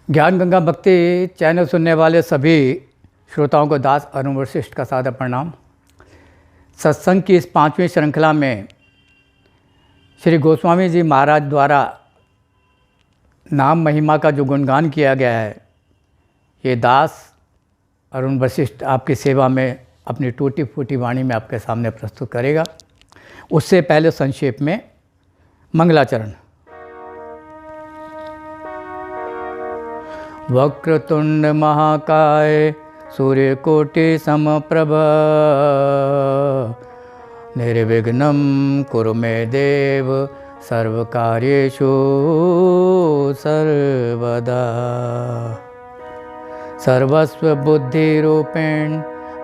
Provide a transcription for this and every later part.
ज्ञान गंगा भक्ति चैनल सुनने वाले सभी श्रोताओं को दास अरुण वशिष्ठ का सादर प्रणाम। सत्संग की इस 5वीं श्रृंखला में श्री गोस्वामी जी महाराज द्वारा नाम महिमा का जो गुणगान किया गया है, ये दास अरुण वशिष्ठ आपकी सेवा में अपनी टूटी फूटी वाणी में आपके सामने प्रस्तुत करेगा। उससे पहले संक्षेप में मंगलाचरण। वक्रतुंड महाकाय सूर्यकोटि समप्रभ निर्विघ्नं कुरु मे देव सर्वकार्येषु सर्वदा। सर्वस्व बुद्धिरूपेण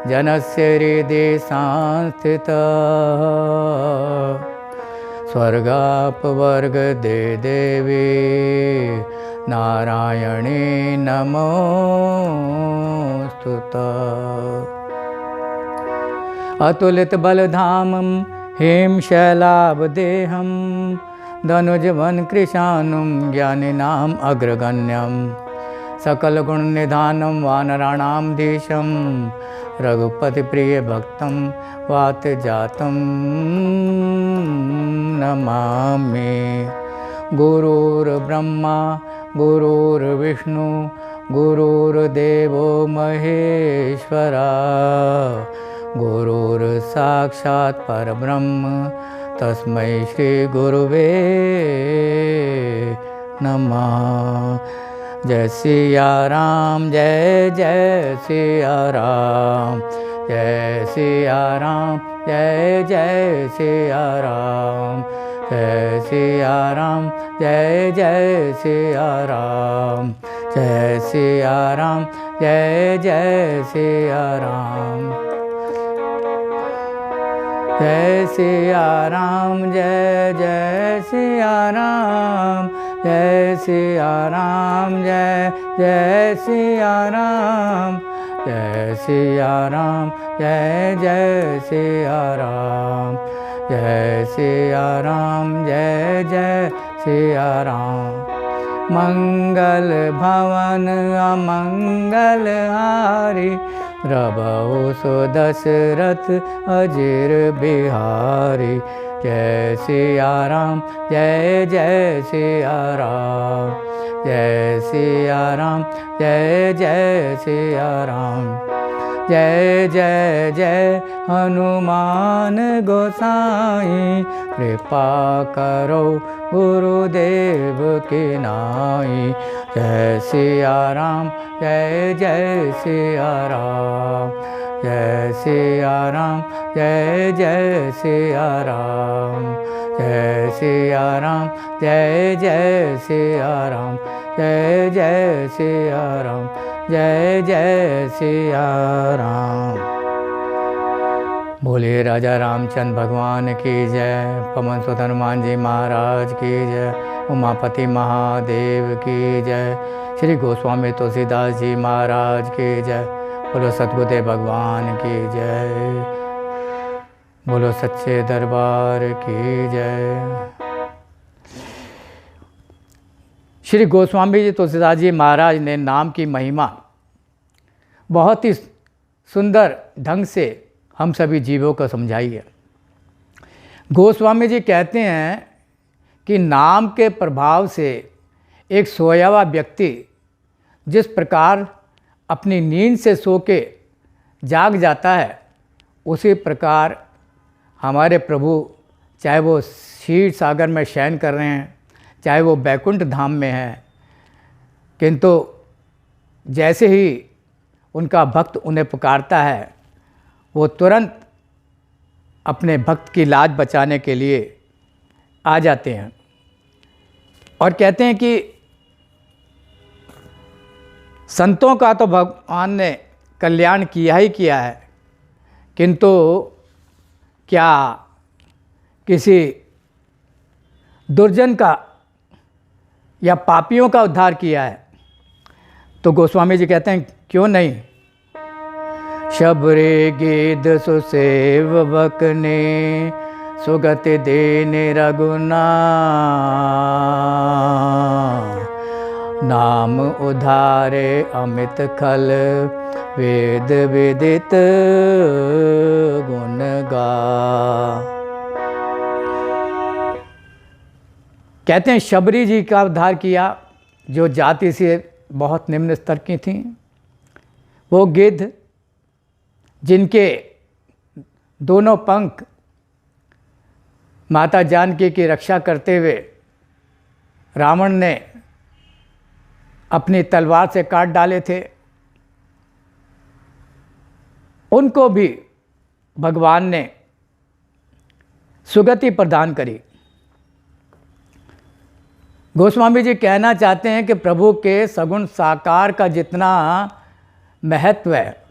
जनस्य हृदये संस्थितः स्वर्गापवर्गदे देवी नारायणे नमोस्तुते। अतुलित बलधामं हेमशैलावदेहं धनुजवन कृशानुं ज्ञानिनाम् अग्रगण्यं सकलगुणनिधानं वानराणां धीशं रघुपतिप्रियभक्तं वातजातं नमामि। गुरुर्ब्रह्मा गुरुर्विष्णु गुरुर्देवो महेश्वरा गुरुर्साक्षात् परब्रह्म तस्मै श्री गुरुवे नमः। जय सिया राम जय जय सिया राम जय सिया राम जय जय सिया राम जय सिया राम जय जय सिया राम जय सिया राम जय जय सिया राम जय सिया राम जय जय सिया राम जय सिया राम जय जय सिया राम जय सिया राम जय जय सिया राम जय सिया राम जय जय सिया राम। मंगल भवन अमंगल हारी प्रभु सुदशरथ अजिर बिहारी जय सिया राम जय जय सिया राम जय सिया राम जय जय सिया राम जय जय जय हनुमान गोसाई कृपा करो गुरुदेव की नाई जय सिया राम जय जय सिया राम जय सिया राम जय जय सिया राम जय सिया राम जय जय सिया राम जय जय सिया राम जय जय सिया राम। बोले राजा रामचंद्र भगवान की जय, पवन सुत हनुमान जी महाराज की जय, उमापति महादेव की जय, श्री गोस्वामी तुलसीदास जी महाराज की जय, बोलो सतगुरुदेव भगवान की जय, बोलो सच्चे दरबार की जय। श्री गोस्वामी जी तुलसीदास जी महाराज ने नाम की महिमा बहुत ही सुंदर ढंग से हम सभी जीवों को समझाई है। गोस्वामी जी कहते हैं कि नाम के प्रभाव से एक सोया हुआ व्यक्ति जिस प्रकार अपनी नींद से सो के जाग जाता है, उसी प्रकार हमारे प्रभु, चाहे वो क्षीर सागर में शयन कर रहे हैं, चाहे वो बैकुंठ धाम में है, किंतु जैसे ही उनका भक्त उन्हें पुकारता है, वो तुरंत अपने भक्त की लाज बचाने के लिए आ जाते हैं और कहते हैं कि संतों का तो भगवान ने कल्याण किया ही किया है, किंतु क्या किसी दुर्जन का या पापियों का उद्धार किया है? तो गोस्वामी जी कहते हैं क्यों नहीं। शबरे गिद सुसेवक ने सुगति देने रघुना नाम उधारे अमित खल, वेद विदित गुण गा। कहते हैं शबरी जी का उद्धार किया, जो जाति से बहुत निम्न स्तर की थीं। वो गिद्ध जिनके दोनों पंख माता जानकी की रक्षा करते हुए रावण ने अपनी तलवार से काट डाले थे, उनको भी भगवान ने सुगति प्रदान करी। गोस्वामी जी कहना चाहते हैं कि प्रभु के सगुण साकार का जितना महत्व है,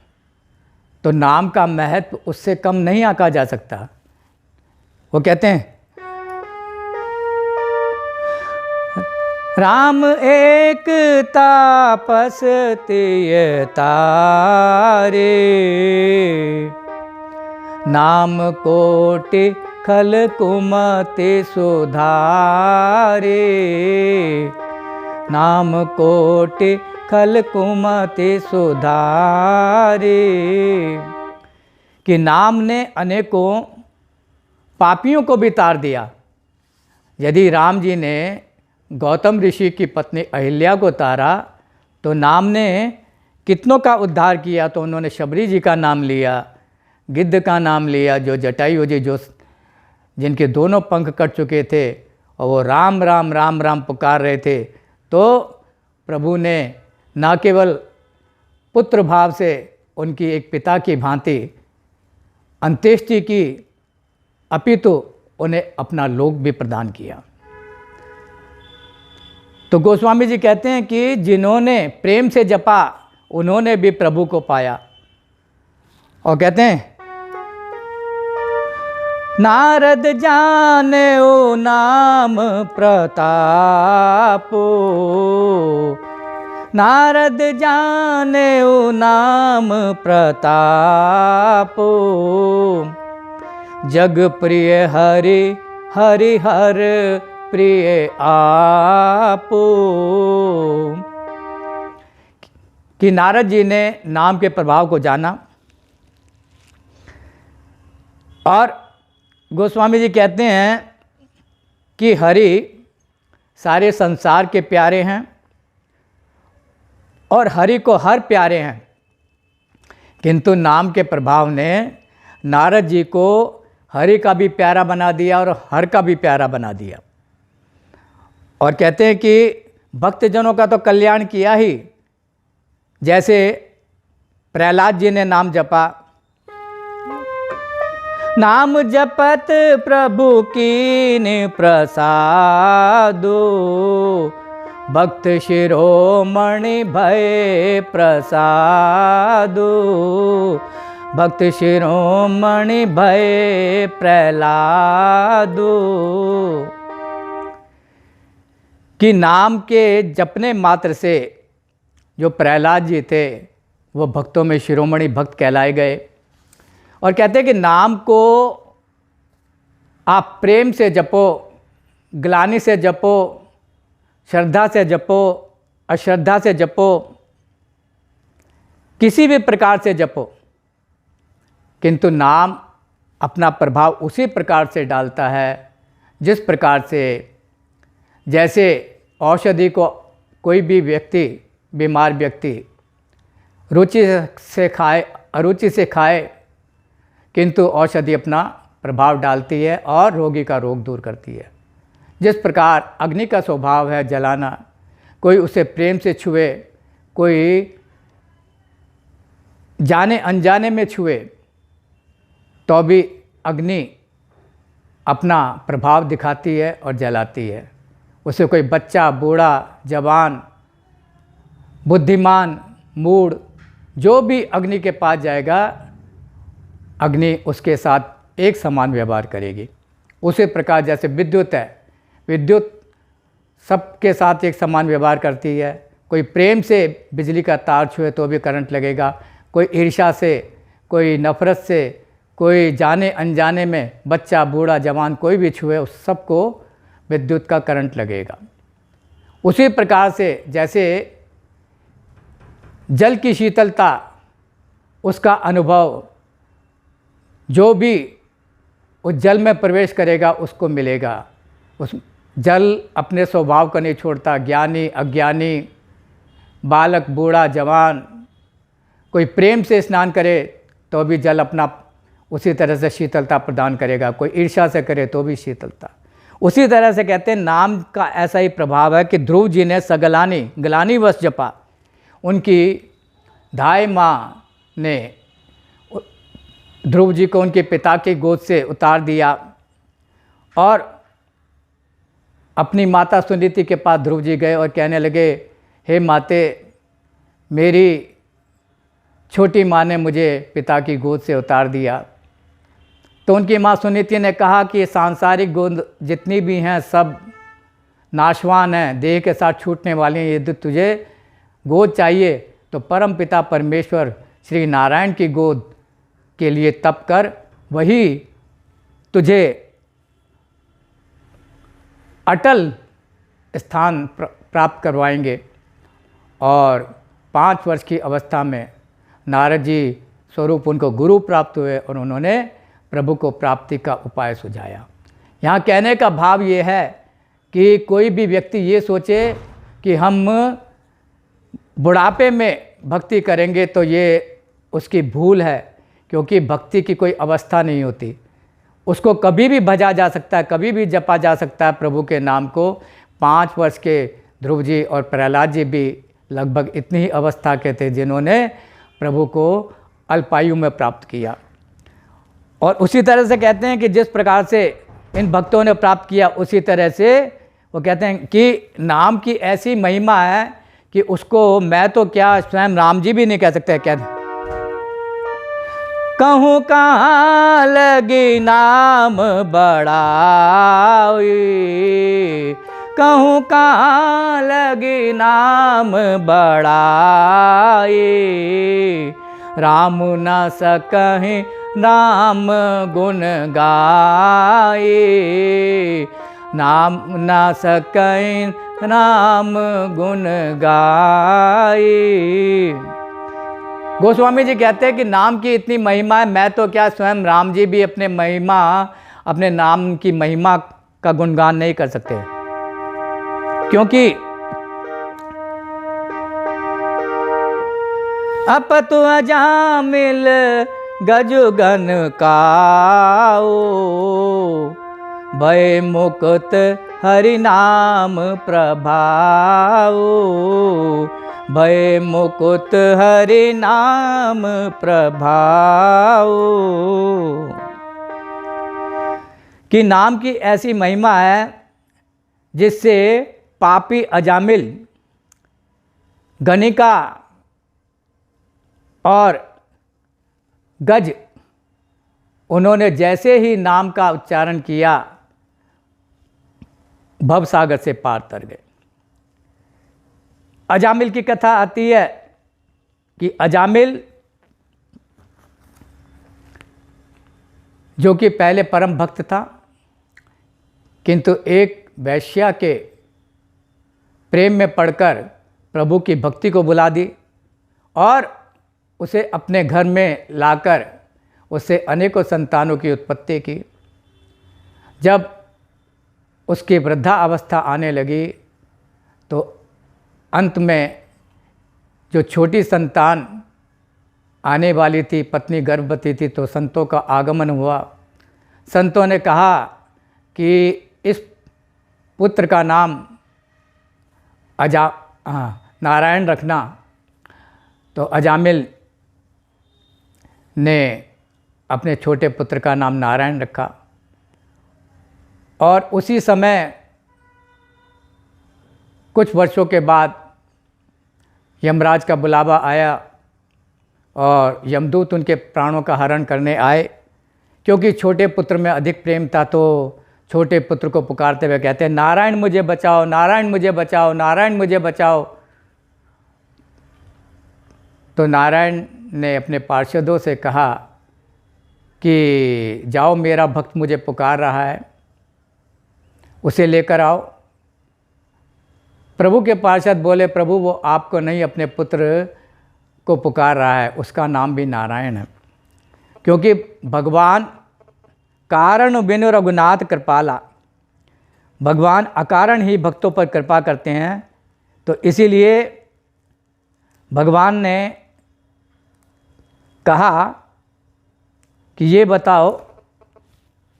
तो नाम का महत्व उससे कम नहीं आंका जा सकता। वो कहते हैं राम एक तापस तिय तारे, नाम कोटि खल कुमति सुधारे, नाम कोटि खल कुमति सुधारे। कि नाम ने अनेकों पापियों को भी तार दिया। यदि राम जी ने गौतम ऋषि की पत्नी अहिल्या को तारा, तो नाम ने कितनों का उद्धार किया। तो उन्होंने शबरी जी का नाम लिया, गिद्ध का नाम लिया, जो जटायु जी जो जिनके दोनों पंख कट चुके थे और वो राम राम राम राम पुकार रहे थे, तो प्रभु ने न केवल पुत्र भाव से उनकी एक पिता की भांति अंत्येष्टि की, अपितु उन्हें अपना लोक भी प्रदान किया। तो गोस्वामी जी कहते हैं कि जिन्होंने प्रेम से जपा, उन्होंने भी प्रभु को पाया। और कहते हैं नारद जाने ओ नाम प्रतापो, नारद जाने ओ नाम प्रतापो, जग प्रिय हरि हरि हर प्रिय आपो। कि नारद जी ने नाम के प्रभाव को जाना। और गोस्वामी जी कहते हैं कि हरि सारे संसार के प्यारे हैं और हरि को हर प्यारे हैं, किंतु नाम के प्रभाव ने नारद जी को हरि का भी प्यारा बना दिया और हर का भी प्यारा बना दिया। और कहते हैं कि भक्तजनों का तो कल्याण किया ही, जैसे प्रहलाद जी ने नाम जपा, नाम जपत प्रभु कीन प्रसादो, भक्त शिरोमणि भय प्रसादो, भक्त शिरोमणि भय प्रहलादो। कि नाम के जपने मात्र से जो प्रहलाद जी थे वो भक्तों में शिरोमणि भक्त कहलाए गए। और कहते हैं कि नाम को आप प्रेम से जपो, ग्लानि से जपो, श्रद्धा से जपो, अश्रद्धा से जपो, किसी भी प्रकार से जपो, किंतु नाम अपना प्रभाव उसी प्रकार से डालता है जिस प्रकार से, जैसे औषधि को कोई भी व्यक्ति, बीमार व्यक्ति रुचि से खाए, अरुचि से खाए, किंतु औषधि अपना प्रभाव डालती है और रोगी का रोग दूर करती है। जिस प्रकार अग्नि का स्वभाव है जलाना, कोई उसे प्रेम से छुए, कोई जाने अनजाने में छुए, तो भी अग्नि अपना प्रभाव दिखाती है और जलाती है। उसे कोई बच्चा, बूढ़ा, जवान, बुद्धिमान, मूढ़, जो भी अग्नि के पास जाएगा, अग्नि उसके साथ एक समान व्यवहार करेगी। उसी प्रकार जैसे विद्युत है, विद्युत सबके साथ एक समान व्यवहार करती है। कोई प्रेम से बिजली का तार छुए तो भी करंट लगेगा, कोई ईर्ष्या से, कोई नफरत से, कोई जाने अनजाने में बच्चा, बूढ़ा, जवान कोई भी छुए, उस सबको विद्युत का करंट लगेगा। उसी प्रकार से जैसे जल की शीतलता, उसका अनुभव जो भी उस जल में प्रवेश करेगा उसको मिलेगा। उस जल अपने स्वभाव को नहीं छोड़ता। ज्ञानी, अज्ञानी, बालक, बूढ़ा, जवान, कोई प्रेम से स्नान करे तो भी जल अपना उसी तरह से शीतलता प्रदान करेगा। कोई ईर्ष्या से करे तो भी शीतलता। उसी तरह से कहते हैं नाम का ऐसा ही प्रभाव है कि ध्रुव जी ने सगलानी गलानी वश जपा। उनकी धाई माँ ने ध्रुव जी को उनके पिता की गोद से उतार दिया और अपनी माता सुनीति के पास ध्रुव जी गए और कहने लगे, हे माते, मेरी छोटी माँ ने मुझे पिता की गोद से उतार दिया। तो उनकी माँ सुनीति ने कहा कि सांसारिक गोद जितनी भी हैं सब नाशवान हैं, देह के साथ छूटने वाली हैं। यदि तुझे गोद चाहिए तो परम पिता परमेश्वर श्री नारायण की गोद के लिए तप कर, वही तुझे अटल स्थान प्राप्त करवाएंगे। और 5 वर्ष की अवस्था में नारद जी स्वरूप उनको गुरु प्राप्त हुए और उन्होंने प्रभु को प्राप्ति का उपाय सुझाया। यहाँ कहने का भाव ये है कि कोई भी व्यक्ति ये सोचे कि हम बुढ़ापे में भक्ति करेंगे तो ये उसकी भूल है, क्योंकि भक्ति की कोई अवस्था नहीं होती। उसको कभी भी भजा जा सकता है, कभी भी जपा जा सकता है प्रभु के नाम को। 5 वर्ष के ध्रुव जी और प्रहलाद जी भी लगभग इतनी ही अवस्था के थे जिन्होंने प्रभु को अल्पायु में प्राप्त किया। और उसी तरह से कहते हैं कि जिस प्रकार से इन भक्तों ने प्राप्त किया, उसी तरह से वो कहते हैं कि नाम की ऐसी महिमा है कि उसको मैं तो क्या स्वयं राम जी भी नहीं कह सकते। कहते कहूँ कहाँ लगी नाम बड़ाई, कहूँ कहाँ लगी नाम बड़ाई, राम न सकहीं नाम गुण गाए, नाम न सकहीं नाम गुण गाए। गोस्वामी जी कहते हैं कि नाम की इतनी महिमा है, मैं तो क्या स्वयं राम जी भी अपने नाम की महिमा का गुणगान नहीं कर सकते, क्योंकि अपतु अजामिल गजुगन काओ, भय मुकुत हरि नाम प्रभाओ, भय मुकुत हरि नाम प्रभाओ। कि नाम की ऐसी महिमा है जिससे पापी अजामिल, गणिका और गज, उन्होंने जैसे ही नाम का उच्चारण किया भवसागर से पार तर गए। अजामिल की कथा आती है कि अजामिल जो कि पहले परम भक्त था, किंतु एक वैश्या के प्रेम में पड़कर प्रभु की भक्ति को बुला दी और उसे अपने घर में लाकर उससे अनेकों संतानों की उत्पत्ति की। जब उसकी वृद्धा अवस्था आने लगी तो अंत में जो छोटी संतान आने वाली थी, पत्नी गर्भवती थी, तो संतों का आगमन हुआ। संतों ने कहा कि इस पुत्र का नाम नारायण रखना। तो अजामिल ने अपने छोटे पुत्र का नाम नारायण रखा। और उसी समय कुछ वर्षों के बाद यमराज का बुलावा आया और यमदूत उनके प्राणों का हरण करने आए। क्योंकि छोटे पुत्र में अधिक प्रेम था तो छोटे पुत्र को पुकारते हुए कहते हैं, नारायण मुझे बचाओ, नारायण मुझे बचाओ, नारायण मुझे बचाओ। तो नारायण ने अपने पार्षदों से कहा कि जाओ, मेरा भक्त मुझे पुकार रहा है, उसे लेकर आओ। प्रभु के पार्षद बोले, प्रभु वो आपको नहीं अपने पुत्र को पुकार रहा है, उसका नाम भी नारायण है। क्योंकि भगवान कारण बिनु रघुनाथ कृपाला, भगवान अकारण ही भक्तों पर कृपा करते हैं। तो इसीलिए भगवान ने कहा कि ये बताओ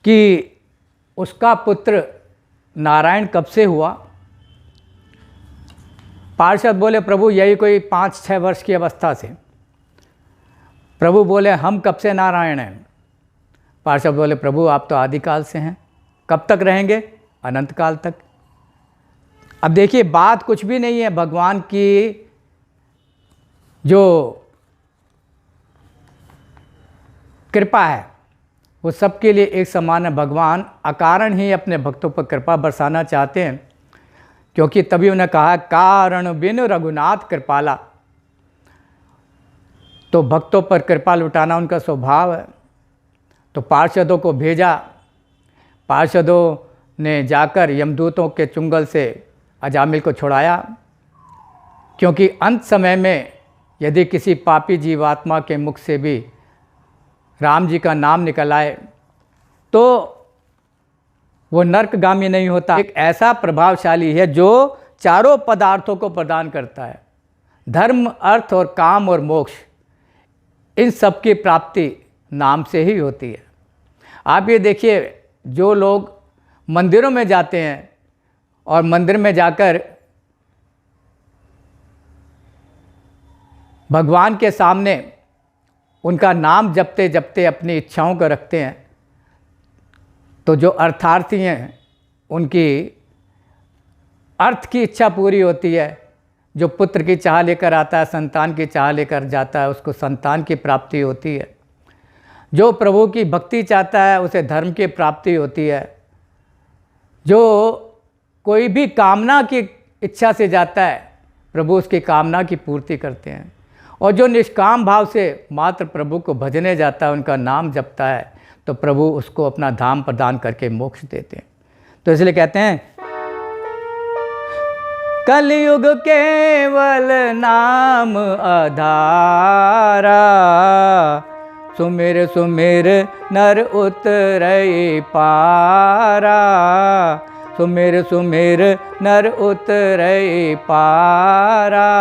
कि उसका पुत्र नारायण कब से हुआ। पार्षद बोले, प्रभु यही कोई 5-6 वर्ष की अवस्था से। प्रभु बोले, हम कब से नारायण हैं। पार्षद बोले, प्रभु आप तो आदिकाल से हैं, कब तक रहेंगे, अनंत काल तक। अब देखिए, बात कुछ भी नहीं है, भगवान की जो कृपा है वो सबके लिए एक समान है। भगवान अकारण ही अपने भक्तों पर कृपा बरसाना चाहते हैं, क्योंकि तभी उन्हें कहा, कारण बिनु रघुनाथ कृपाला। तो भक्तों पर कृपा लुटाना उनका स्वभाव है। तो पार्षदों को भेजा, पार्षदों ने जाकर यमदूतों के चुंगल से अजामिल को छुड़ाया। क्योंकि अंत समय में यदि किसी पापी जीवात्मा के मुख से भी राम जी का नाम निकल आए तो वो नरकगामी नहीं होता। एक ऐसा प्रभावशाली है जो चारों पदार्थों को प्रदान करता है, धर्म, अर्थ और काम और मोक्ष, इन सब की प्राप्ति नाम से ही होती है। आप ये देखिए, जो लोग मंदिरों में जाते हैं और मंदिर में जाकर भगवान के सामने उनका नाम जपते जपते अपनी इच्छाओं को रखते हैं, तो जो अर्थार्थी हैं उनकी अर्थ की इच्छा पूरी होती है। जो पुत्र की चाह लेकर आता है, संतान की चाह लेकर जाता है, उसको संतान की प्राप्ति होती है। जो प्रभु की भक्ति चाहता है उसे धर्म की प्राप्ति होती है। जो कोई भी कामना की इच्छा से जाता है, प्रभु उसकी कामना की पूर्ति करते हैं। और जो निष्काम भाव से मात्र प्रभु को भजने जाता है, उनका नाम जपता है, तो प्रभु उसको अपना धाम प्रदान करके मोक्ष देते हैं। तो इसलिए कहते हैं, कलयुग केवल नाम आधारा, सुमिर सुमिर नर उतरई पारा, सुमिर सुमिर नर उतरई पारा।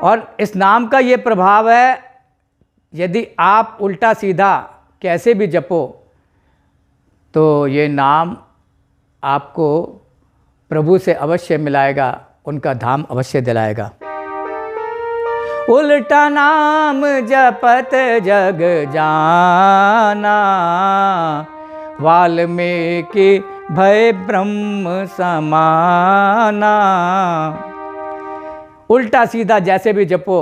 और इस नाम का ये प्रभाव है, यदि आप उल्टा सीधा कैसे भी जपो तो ये नाम आपको प्रभु से अवश्य मिलाएगा, उनका धाम अवश्य दिलाएगा। उल्टा नाम जपत जग जाना, वाल्मीकि भय ब्रह्म समाना। उल्टा सीधा जैसे भी जपो,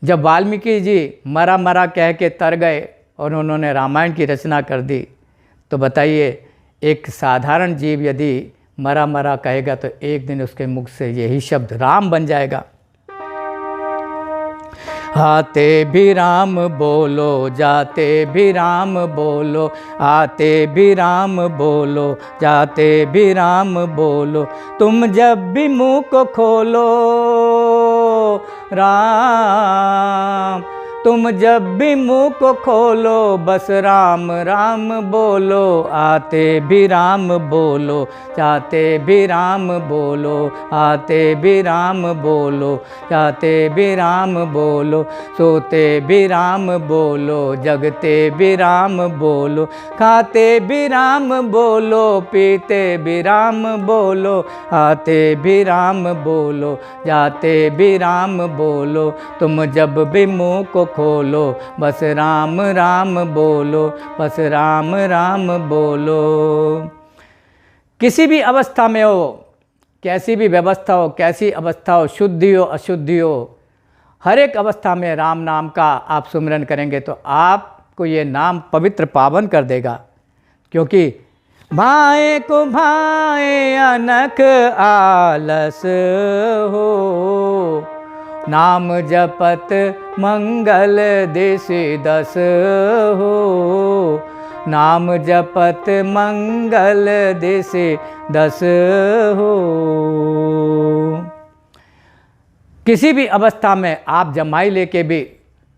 जब वाल्मीकि जी मरा मरा कह के तर गए और उन्होंने रामायण की रचना कर दी, तो बताइए एक साधारण जीव यदि मरा मरा कहेगा तो एक दिन उसके मुख से यही शब्द राम बन जाएगा। आते भी राम बोलो, जाते भी राम बोलो, आते भी राम बोलो, जाते भी राम बोलो, तुम जब भी मुँह को खोलो राम, तुम जब भी मुँह को खोलो बस राम राम बोलो। आते भी राम बोलो, जाते भी राम बोलो, आते भी राम बोलो, जाते भी राम बोलो, सोते भी राम बोलो, जगते भी राम बोलो, खाते भी राम बोलो, पीते भी राम बोलो, आते भी राम बोलो, जाते भी राम बोलो, तुम जब भी मुँह को खोलो बस राम राम बोलो, बस राम राम बोलो। किसी भी अवस्था में हो, कैसी भी व्यवस्था हो, कैसी अवस्था हो, शुद्धि हो अशुद्धि हो, हर एक अवस्था में राम नाम का आप सुमिरन करेंगे तो आपको ये नाम पवित्र पावन कर देगा। क्योंकि भाए को भाए अनख आलस हो, नाम जपत मंगल दिशि दस हो, नाम जपत मंगल दिसे 10 हो। किसी भी अवस्था में आप जमाई लेके भी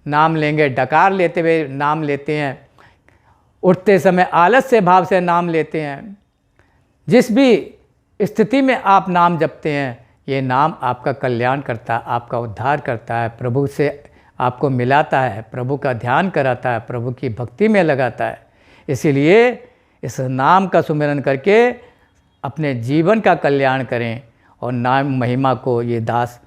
नाम लेंगे, डकार लेते हुए नाम लेते हैं, उठते समय आलस्य भाव से नाम लेते हैं, जिस भी स्थिति में आप नाम जपते हैं, ये नाम आपका कल्याण करता है, आपका उद्धार करता है, प्रभु से आपको मिलाता है, प्रभु का ध्यान कराता है, प्रभु की भक्ति में लगाता है। इसीलिए इस नाम का सुमिरन करके अपने जीवन का कल्याण करें और नाम महिमा को ये दास